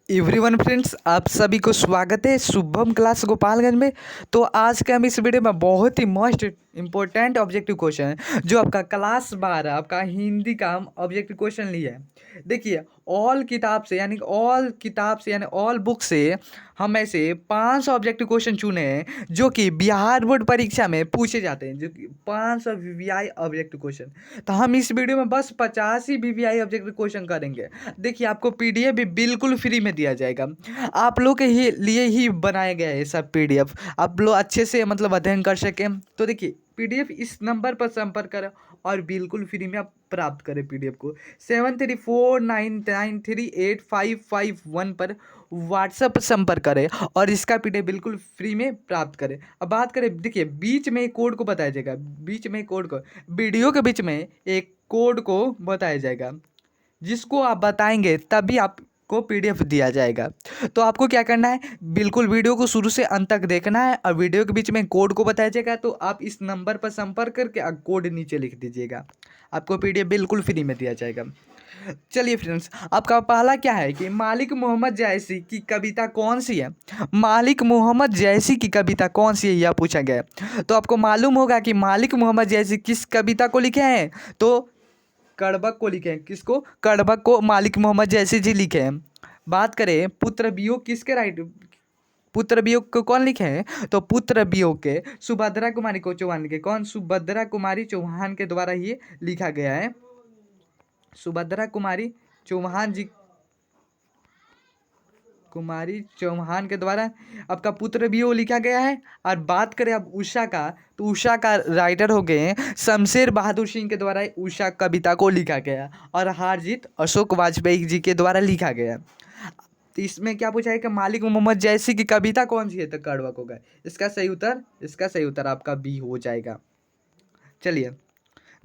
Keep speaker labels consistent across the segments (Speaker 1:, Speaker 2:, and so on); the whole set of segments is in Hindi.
Speaker 1: एवरीवन फ्रेंड्स, आप सभी को स्वागत है शुभम क्लास गोपालगंज में। तो आज के हम इस वीडियो में बहुत ही मोस्ट इंपॉर्टेंट ऑब्जेक्टिव क्वेश्चन है जो आपका क्लास 12 आपका हिंदी का हम ऑब्जेक्टिव क्वेश्चन लिया है। देखिए, ऑल किताब से यानी ऑल बुक से हम ऐसे 500 ऑब्जेक्टिव क्वेश्चन चुने हैं जो कि बिहार बोर्ड परीक्षा में पूछे जाते हैं, जो कि 500 वीवीआई ऑब्जेक्टिव क्वेश्चन। तो हम इस वीडियो में बस 50 ही वीवीआई ऑब्जेक्टिव क्वेश्चन करेंगे। देखिए, आपको पीडीएफ भी बिल्कुल फ्री में दिया जाएगा। आप लोग के ही लिए ही बनाया गया है सब पीडीएफ, आप लोग अच्छे से मतलब अध्ययन कर सकें। तो देखिए, पीडीएफ इस नंबर पर संपर्क करें और बिल्कुल फ्री में आप प्राप्त करें पीडीएफ को 7349938551 पर व्हाट्सएप पर संपर्क करें और इसका पीडीएफ बिल्कुल फ्री में प्राप्त करें। अब बात करें, देखिए बीच में एक कोड को बताया जाएगा, बीच में कोड को, वीडियो के बीच में एक कोड को बताया जाएगा जिसको आप बताएंगे तभी आपको पीडीएफ दिया जाएगा। तो आपको क्या करना है, बिल्कुल वीडियो को शुरू से अंत तक देखना है और वीडियो के बीच में कोड को बताया जाएगा, तो आप इस नंबर पर संपर्क करके कोड नीचे लिख दीजिएगा, आपको पीडीएफ बिल्कुल फ्री में दिया जाएगा। चलिए फ्रेंड्स, आपका पहला क्या है कि मालिक मोहम्मद जैसी की कविता कौन सी है। मालिक मोहम्मद जैसी की कविता कौन सी है यह पूछा गया है। तो आपको मालूम होगा कि मालिक मोहम्मद जैसी किस कविता को लिखे हैं, तो कड़बक को लिखे हैं। किसको? कड़बक को मालिक मोहम्मद जैसी जी लिखे हैं। बात करें पुत्र वियोग किसके राइट, पुत्र वियोग को कौन लिखे हैं, तो पुत्र वियोग के सुभद्रा कुमारी को चौहान लिखे। कौन? सुभद्रा कुमारी चौहान के द्वारा ये लिखा गया है। सुभद्रा कुमारी चौहान जी, कुमारी चौहान के द्वारा आपका पुत्र वियोग लिखा गया है। और बात करें अब उषा का, तो उषा का राइटर हो गए हैं शमशेर बहादुर सिंह के द्वारा उषा कविता को लिखा गया और हार जीत अशोक वाजपेयी जी के द्वारा लिखा गया। तो इसमें क्या पूछा है कि मालिक मोहम्मद जैसी की कविता कौन सी है, तो कड़वक होगा। इसका सही उत्तर आपका बी हो जाएगा। चलिए,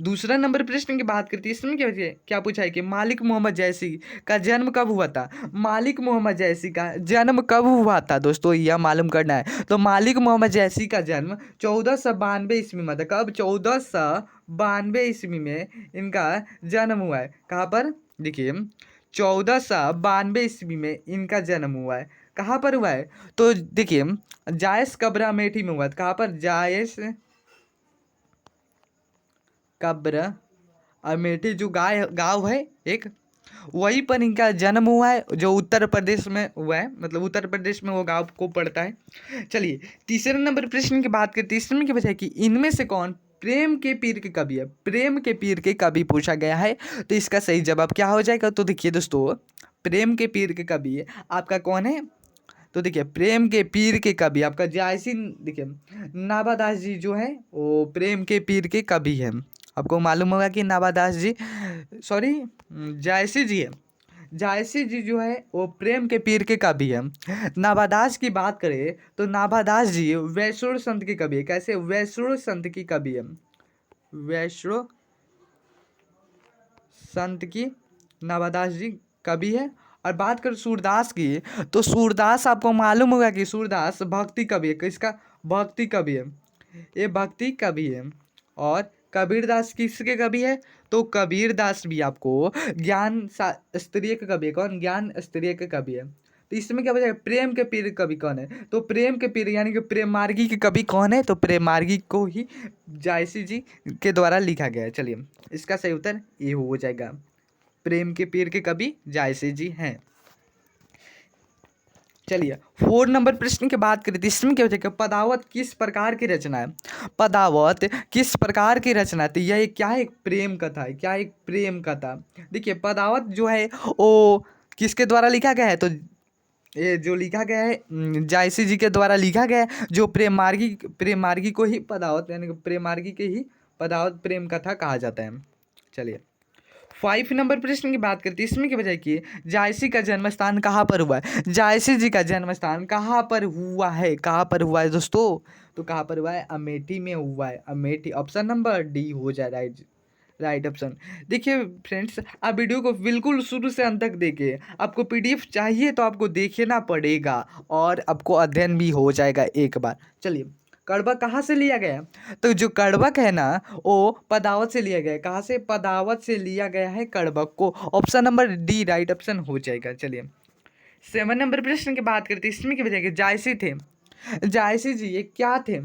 Speaker 1: दूसरा नंबर प्रश्न की बात करती है। इसमें क्या पूछा है कि मालिक मोहम्मद जैसी का जन्म कब हुआ था। मालिक मोहम्मद जैसी का जन्म कब हुआ था दोस्तों, यह मालूम करना है। तो मालिक मोहम्मद जैसी का जन्म 1492 ईस्वी में था। कब? 1492 ईस्वी में इनका जन्म हुआ है। कहाँ पर? देखिए, 1492 ईस्वी में इनका जन्म हुआ है। कहाँ पर हुआ है, तो देखिए जायस कब्र अमेठी में हुआ था। कहाँ पर? जायस कब्र अमेठी जो गाँव है एक, वहीं पर इनका जन्म हुआ है, जो उत्तर प्रदेश में हुआ है, मतलब उत्तर प्रदेश में वो गाँव को पड़ता है। चलिए, तीसरे नंबर प्रश्न की बात करते हैं। इसमें क्या बचा है कि इनमें से कौन प्रेम के पीर के कवि है। प्रेम के पीर के कवि पूछा गया है, तो इसका सही जवाब क्या हो जाएगा, तो देखिए दोस्तों, प्रेम के पीर के कवि आपका कौन है, तो देखिए प्रेम के पीर के कवि आपका जायसी, देखिए नाभादास जी जो है वो प्रेम के पीर के कवि हैं। आपको मालूम होगा कि नाभादास जी, सॉरी, जायसी जी है। जायसी जी जो है वो प्रेम के पीर के कवि हैं। नाभादास की बात करें तो नाभादास जी वैष्णव संत के कवि है। कैसे? वैष्णव संत की कवि है। वैष्णव संत की नाभादास जी कवि है। और बात करें सूरदास की, तो सूरदास आपको मालूम होगा कि सूरदास भक्ति कवि है। किसका? भक्ति कवि है, ये भक्ति कवि है। और कबीरदास किसके कवि है, तो कबीरदास भी आपको ज्ञान स्तरीय के कवि है। कौन? ज्ञान स्तरीय के कवि है। तो इसमें क्या बचेगा, प्रेम के पीर कवि कौन है, तो प्रेम के पीर यानी कि प्रेम मार्गी के कवि कौन है, तो प्रेम मार्गी को ही जायसी जी के द्वारा लिखा गया है। चलिए, इसका सही उत्तर ये हो जाएगा, प्रेम के पीर के कवि जायसी जी हैं। चलिए, 4 नंबर प्रश्न की बात करें तो इसमें क्या होता है, पदावत किस प्रकार की रचना है। पदावत किस प्रकार की रचना है, तो यह क्या है, एक प्रेम कथा है। क्या है? एक प्रेम कथा। देखिए, पदावत जो है वो किसके द्वारा लिखा गया है, तो ये जो लिखा गया है जायसी जी के द्वारा लिखा गया है, जो प्रेम मार्गी को ही पदावत यानी कि प्रेम मार्गी के ही पदावत प्रेम कथा कहा जाता है। चलिए, 5 नंबर प्रश्न की बात करते हैं। इसमें क्या बजाय कि जायसी का जन्म स्थान कहाँ पर हुआ है। जायसी जी का जन्म स्थान कहाँ पर हुआ है, कहाँ पर हुआ है दोस्तों, तो कहाँ पर हुआ है, अमेठी में हुआ है। अमेठी, ऑप्शन नंबर डी हो जाए राइट ऑप्शन। देखिए फ्रेंड्स, आप वीडियो को बिल्कुल शुरू से अंत तक देखिए। आपको पीडीएफ चाहिए तो आपको देखना पड़ेगा और आपको अध्ययन भी हो जाएगा एक बार। चलिए, कड़बक कहाँ से लिया गया, तो जो कड़बक है ना वो पदावत से लिया गया है। कहाँ से? पदावत से लिया गया है कड़बक को। Option number D right option हो जाएगा। चलिए, 7 नंबर प्रश्न की बात करते हैं, इसमें क्या बताएंगे, जायसी थे। जायसी जी ये क्या थे?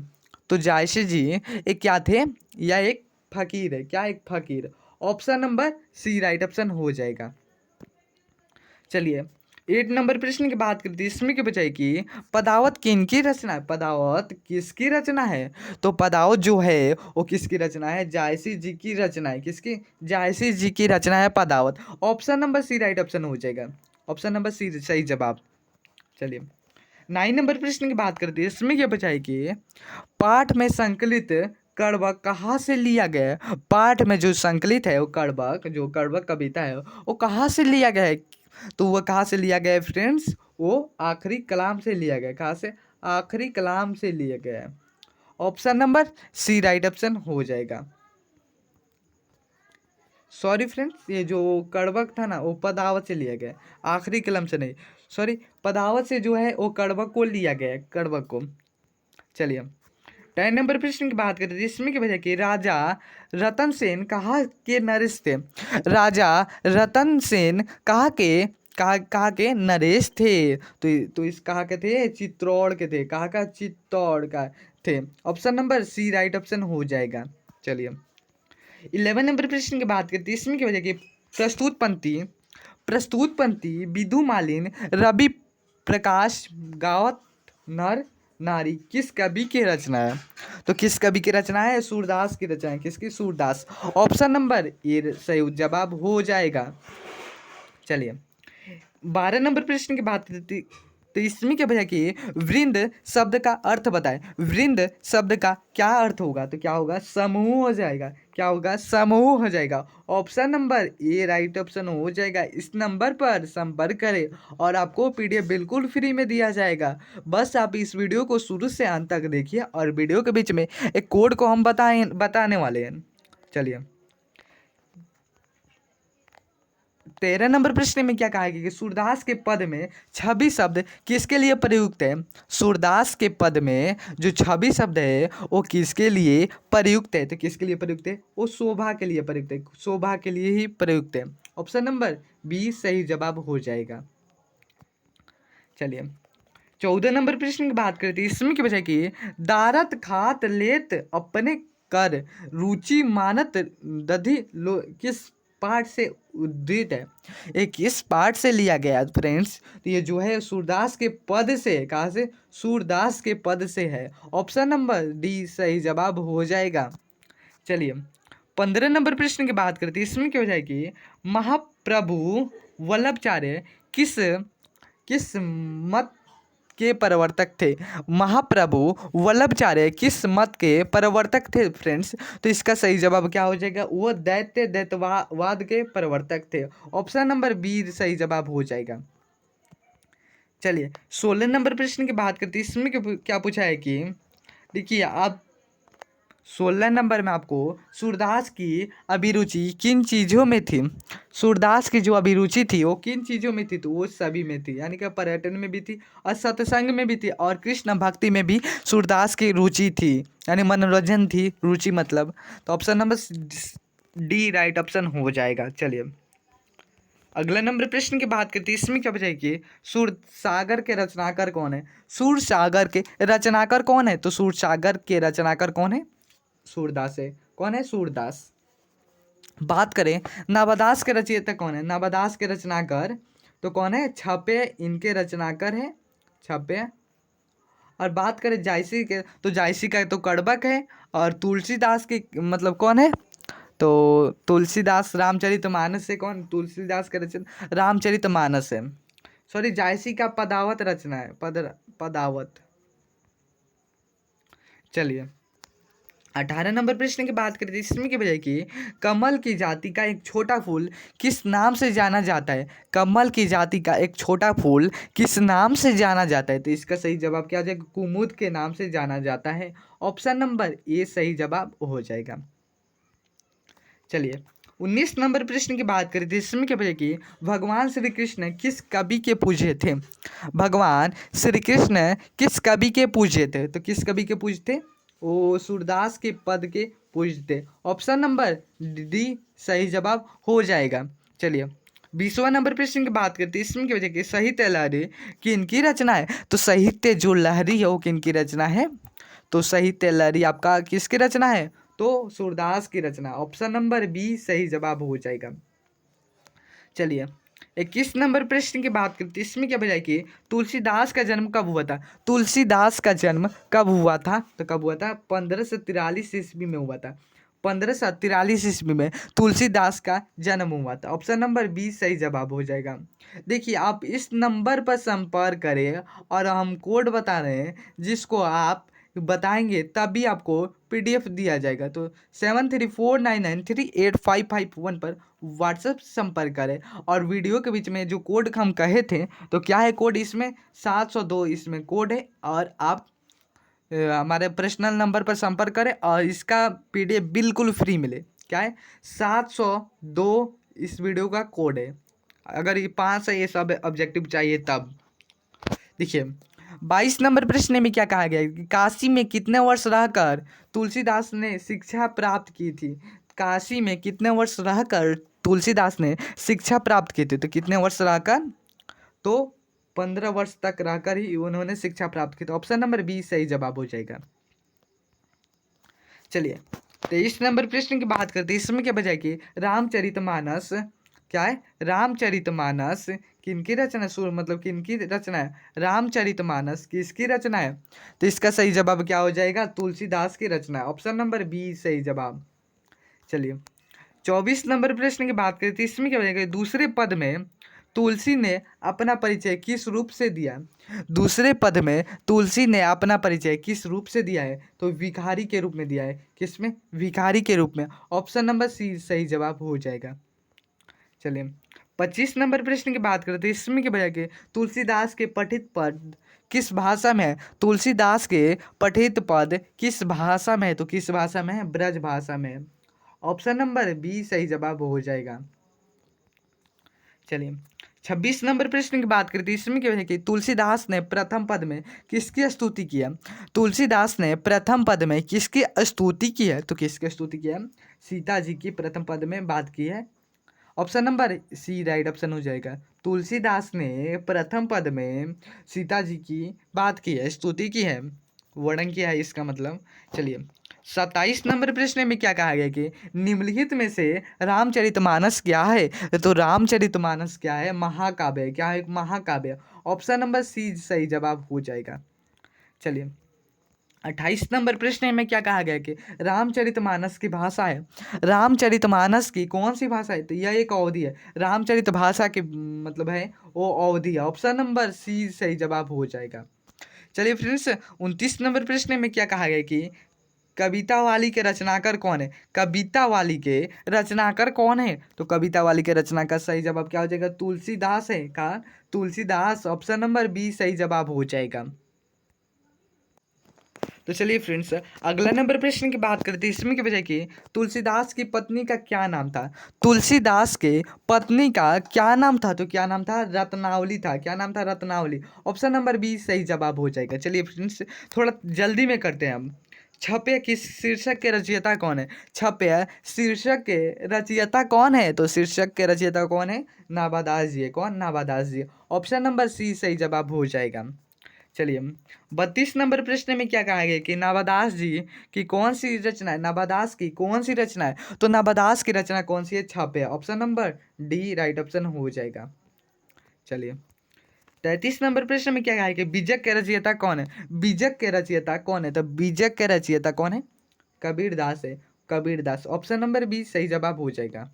Speaker 1: तो जायसी जी एक क्या थे? या एक फकीर है। क्या? एक फकीर। Option number C right option हो जाएगा। चलिए 8 नंबर प्रश्न की बात करते हैं, इसमें क्या बचाए कि पदावत किनकी रचना है? पदावत किसकी रचना है? तो पदावत जो है वो किसकी रचना है? जायसी जी की रचना है। किसकी? जायसी जी की रचना है Padmavat. Option number C right option हो जाएगा। ऑप्शन नंबर सी सही जवाब। चलिए 9 नंबर प्रश्न की बात करते हैं, इसमें क्या बचाए कि पाठ में संकलित कड़वक कहाँ से लिया गया है? पाठ में जो संकलित है वो कड़वक, जो कड़वक कविता है वो कहाँ से लिया गया है? तो वो कहाँ से लिया गया है फ्रेंड्स? वो आखिरी कलाम से लिया गया है। कहाँ से? आखिरी कलाम से लिया गया है। Option number C right option हो जाएगा। सॉरी फ्रेंड्स, ये जो कड़वक था ना वो पदावत से लिया गया है, आखिरी कलम से नहीं। सॉरी, पदावत से जो है वो कड़वक को लिया गया है, कड़वक को। चलिए 10 नंबर प्रश्न की बात करते हैं, इसमें क्या वजह कि राजा रतन सेन कहाँ के नरेश थे? राजा रतन सेन कहाँ के नरेश थे? तो इस कहाँ के थे? चित्तौड़ के थे। कहाँ का? चित्तौड़ का थे। Option number C right option हो जाएगा। चलिए 11 नंबर प्रश्न की बात करते हैं, इसमें क्या वजह कि प्रस्तुत पंक्ति विधु मालिन रवि प्रकाश गावत नर नारी किस कवि की रचना है? तो किस कवि की रचना है? सूरदास की रचना है। किसकी? सूरदास। ऑप्शन नंबर ए सही जवाब हो जाएगा। चलिए 12 नंबर प्रश्न की बात करती, तो इसमें क्या भैया कि वृंद शब्द का अर्थ बताएं। वृंद शब्द का क्या अर्थ होगा? तो क्या होगा? समूह हो जाएगा। क्या होगा? समूह हो जाएगा। Option number A right option हो जाएगा। इस नंबर पर संपर्क करें और आपको पीडीएफ बिल्कुल फ्री में दिया जाएगा। बस आप इस वीडियो को शुरू से अंत तक देखिए और वीडियो के बीच में एक कोड को हम बताने वाले हैं। चलिए 13 नंबर प्रश्न में क्या कहा गया कि सूरदास के पद में छवि शब्द किसके लिए प्रयुक्त है? सूरदास के पद में जो छवि शब्द है वो किसके लिए प्रयुक्त है? तो किसके लिए प्रयुक्त है? वो शोभा के लिए प्रयुक्त है। शोभा के लिए ही प्रयुक्त है। ऑप्शन नंबर बी सही जवाब हो जाएगा। चलिए 14 नंबर प्रश्न की बात करते हैं, इसमें क्या बचा कि दारत खात लेत अपने कर रुचि मानत दधि लो किस पाठ से उद्धृत है? ये किस पाठ से लिया गया है फ्रेंड्स? तो ये जो है सूरदास के पद से। कहाँ से? सूरदास के पद से है। ऑप्शन नंबर डी सही जवाब हो जाएगा। चलिए 15 नंबर प्रश्न की बात करते हैं, इसमें क्या हो जाएगी महाप्रभु वल्लभाचार्य किस किस मत के प्रवर्तक थे? महाप्रभु वल्लभाचार्य किस मत के प्रवर्तक थे फ्रेंड्स? तो इसका सही जवाब क्या हो जाएगा? वो दैत्यवाद के प्रवर्तक थे। ऑप्शन नंबर बी सही जवाब हो जाएगा। चलिए 16 नंबर प्रश्न की बात करते हैं, इसमें क्या पूछा है कि देखिए आप 16 नंबर में आपको सूरदास की अभिरुचि किन चीज़ों में थी? सूरदास की जो अभिरुचि थी वो किन चीज़ों में थी? तो वो सभी में थी, यानी कि पर्यटन में भी थी और सत्संग में भी थी और कृष्ण भक्ति में भी सूरदास की रुचि थी, यानी मनोरंजन थी, रुचि मतलब। तो option number D right option हो जाएगा। चलिए अगला नंबर प्रश्न की बात करते हैं, इसमें क्या बचाएगी सूर सागर के रचनाकार कौन है? सूर सागर के रचनाकार कौन है? तो सूर सागर के रचनाकार कौन है? सूरदास है। कौन है? सूरदास। बात करें नवादास के रचयिता कौन है? नवादास के रचनाकार तो कौन है? छपे इनके रचनाकार है, छपे। और बात करें जायसी के तो जायसी का तो कड़बक है। और तुलसीदास के मतलब कौन है? तो तुलसीदास रामचरितमानस से कौन? तुलसीदास का रचना रामचरितमानस है। सॉरी, जायसी का पदावत रचना है, पदावत। चलिए 18 नंबर प्रश्न की बात करते हैं, इसमें की वजह कि कमल की जाति का एक छोटा फूल किस नाम से जाना जाता है? कमल की जाति का एक छोटा फूल किस नाम से जाना जाता है? तो इसका सही जवाब क्या हो जाएगा? कुमुद के नाम से जाना जाता है। ऑप्शन नंबर ए सही जवाब हो जाएगा। चलिए 19 नंबर प्रश्न की बात करें तो इसमें क्या वजह कि भगवान श्री कृष्ण किस कवि के पूज्य थे? भगवान श्री कृष्ण किस कवि के पूज्य थे? तो किस कवि के पूज्य थे? वो सूरदास के पद के पूज्य थे। ऑप्शन नंबर डी सही जवाब हो जाएगा। चलिए 20वां नंबर प्रश्न की बात करते हैं इसमें क्या बचा कि साहित्य लहरी किनकी रचना है? तो साहित्य जो लहरी है वो किनकी रचना है? तो साहित्य लहरी आपका किसकी रचना है? तो सूरदास की रचना। ऑप्शन नंबर बी सही जवाब हो जाएगा। चलिए 21 नंबर प्रश्न की बात करते हैं इसमें क्या बजाय कि तुलसीदास का जन्म कब हुआ था? तुलसीदास का जन्म कब हुआ था? तो कब हुआ था? 1543 ईस्वी में हुआ था। 1543 ईस्वी में तुलसीदास का जन्म हुआ था। ऑप्शन नंबर बी सही जवाब हो जाएगा। देखिए आप इस नंबर पर संपर्क करें और हम कोड बता रहे हैं जिसको आप बताएंगे तभी आपको पीडीएफ दिया जाएगा। तो 7349938551 पर व्हाट्सएप संपर्क करें और वीडियो के बीच में जो कोड हम कहे थे तो क्या है कोड इसमें 702 इसमें कोड है और आप हमारे पर्सनल नंबर पर संपर्क करें और इसका पीडीएफ बिल्कुल फ्री मिले। क्या है? 702 इस वीडियो का कोड है। अगर ये 5 है ये सब ऑब्जेक्टिव चाहिए तब। देखिए 22 नंबर प्रश्न में क्या कहा गया है कि काशी में कितने वर्ष रहकर तुलसीदास ने शिक्षा प्राप्त की थी? काशी में कितने वर्ष रहकर तुलसीदास ने शिक्षा प्राप्त की थी? तो कितने वर्ष रहकर? तो 15 वर्ष तक रहकर ही उन्होंने शिक्षा प्राप्त की। तो ऑप्शन नंबर बी सही जवाब हो जाएगा। चलिए 23 नंबर प्रश्न की बात करते हैं इसमें क्या बजाय कि रामचरितमानस क्या है? रामचरितमानस किनकी रचना मतलब किनकी रचना है? रामचरितमानस किसकी रचना है? तो इसका सही जवाब क्या हो जाएगा? तुलसीदास की रचना है। ऑप्शन नंबर बी सही जवाब। चलिए 24 नंबर प्रश्न की बात करते हैं इसमें क्या हो जाएगा? दूसरे पद में तुलसी ने अपना परिचय किस रूप से दिया? दूसरे पद में तुलसी ने अपना परिचय किस रूप से दिया है? तो भिखारी के रूप में दिया है। किसमें? भिखारी के रूप में। ऑप्शन नंबर सी सही जवाब हो जाएगा। चलिए 25 नंबर प्रश्न की बात करते हैं इसमें क्या बजा के तुलसीदास के पठित पद किस भाषा में है? तुलसीदास के पठित पद किस भाषा में है? तो किस भाषा में है? ब्रज भाषा में है। ऑप्शन नंबर बी सही जवाब हो जाएगा। चलिए 26 नंबर प्रश्न की बात करते हैं इसमें क्या है कि तुलसीदास ने प्रथम पद में किसकी स्तुति किया? तुलसीदास ने प्रथम पद में किसकी स्तुति की है? तो किसकी स्तुति की है? सीता जी की प्रथम पद में बात की है। Option number C right option हो जाएगा। तुलसीदास ने प्रथम पद में सीता जी की बात की है, स्तुति की है, वर्णन किया है इसका मतलब। चलिए 27 नंबर प्रश्न में क्या कहा गया कि निम्नलिखित में से रामचरितमानस क्या है? तो रामचरितमानस क्या है? महाकाव्य है। क्या है? एक महाकाव्य। ऑप्शन नंबर सी सही जवाब हो जाएगा। चलिए 28 नंबर प्रश्न में क्या कहा गया कि रामचरितमानस की भाषा है। रामचरितमानस की कौन सी भाषा है? तो यह एक अवधि है। रामचरित भाषा के मतलब है वो अवधि है। ऑप्शन नंबर सी सही जवाब हो जाएगा। चलिए फ्रेंड्स 29 नंबर प्रश्न में क्या कहा गया कि कविता वाली के रचनाकार कौन है? कविता वाली के रचनाकार कौन है? तो कविता वाली के रचनाकार सही जवाब क्या हो जाएगा? तुलसीदास है। का तुलसीदास। ऑप्शन नंबर बी सही जवाब हो जाएगा। तो चलिए फ्रेंड्स अगला नंबर प्रश्न की बात करते हैं इसमें क्या बजाय कि तुलसीदास की पत्नी का क्या नाम था? तुलसीदास के पत्नी का क्या नाम था? तो क्या नाम था? रत्नावली था। क्या नाम था? रत्नावली। ऑप्शन नंबर बी सही जवाब हो जाएगा। चलिए फ्रेंड्स थोड़ा जल्दी में करते हैं हम। छपे किस शीर्षक के रचयिता कौन है? छपे शीर्षक के रचयिता कौन है? तो शीर्षक के रचयिता कौन है? नाभादास जी है। कौन? नाभादास जी। ऑप्शन नंबर सी सही जवाब हो जाएगा। चलिए 32 नंबर प्रश्न में क्या कहा गया कि नाभादास जी की कौन सी रचना है? नाभादास की कौन सी रचना है? तो नाभादास की रचना कौन सी है? छपे। Option number D right option हो जाएगा। चलिए 33 नंबर प्रश्न में क्या कहा है कि बीजक के रचयिता कौन है? बीजक के रचयिता कौन है? तो बीजक के रचयिता कौन है? कबीरदास है। कबीरदास। ऑप्शन नंबर बी सही जवाब हो जाएगा।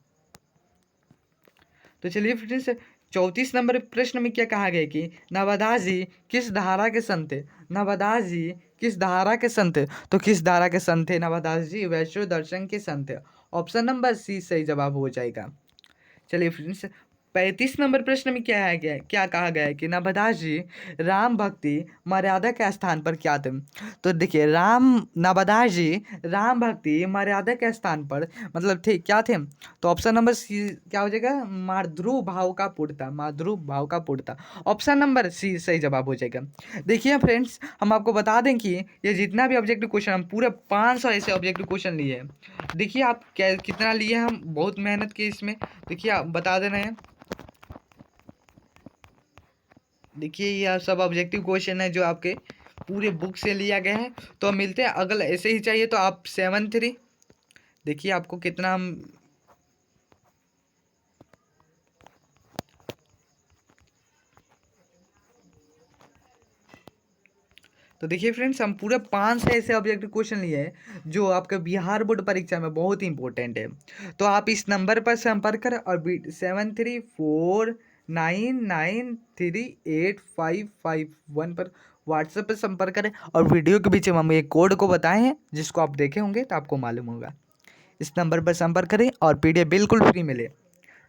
Speaker 1: तो चलिए फ्रेंड्स 34 नंबर प्रश्न में क्या कहा गया कि नाभादास जी किस धारा के संत थे? नाभादास जी किस धारा के संत थे? तो किस धारा के संत थे नाभादास जी? वैष्णव दर्शन के संत थे। ऑप्शन नंबर सी सही जवाब हो जाएगा। चलिए फ्रेंड्स 35 नंबर प्रश्न में क्या है गया क्या कहा गया है कि नाभादास जी राम भक्ति मर्यादा के स्थान पर क्या थे? तो देखिए नाभादास जी राम भक्ति मर्यादा के स्थान पर मतलब थे क्या थे? तो ऑप्शन नंबर सी क्या हो जाएगा? माधुर्य भाव का पूर्णता। माधुर्य भाव का पूर्णता। ऑप्शन नंबर सी सही जवाब हो जाएगा। देखिए फ्रेंड्स हम आपको बता दें कि ये जितना भी ऑब्जेक्टिव क्वेश्चन हम पूरे 500 ऐसे ऑब्जेक्टिव क्वेश्चन लिए हैं। देखिए आप क्या कितना लिए हम बहुत मेहनत की इसमें। देखिए आप बता दे रहे हैं देखिए ये सब ऑब्जेक्टिव क्वेश्चन है जो आपके पूरे बुक से लिया गया है। तो हम मिलते हैं, अगर ऐसे ही चाहिए तो आप 7-3 देखिए आपको कितना हम तो देखिए फ्रेंड्स हम पूरे 5 से ऐसे ऑब्जेक्टिव क्वेश्चन लिए हैं जो आपके बिहार बोर्ड परीक्षा में बहुत ही इंपॉर्टेंट है। तो आप इस नंबर पर संपर्क करें और 7349938551 पर व्हाट्सएप पर संपर्क करें और वीडियो के बीच में हम एक कोड को बताए हैं जिसको आप देखे होंगे तो आपको मालूम होगा। इस नंबर पर संपर्क करें और पीडीएफ बिल्कुल फ्री मिले।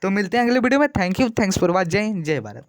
Speaker 1: तो मिलते हैं अगले वीडियो में। Thank you, thanks for watching. जय भारत।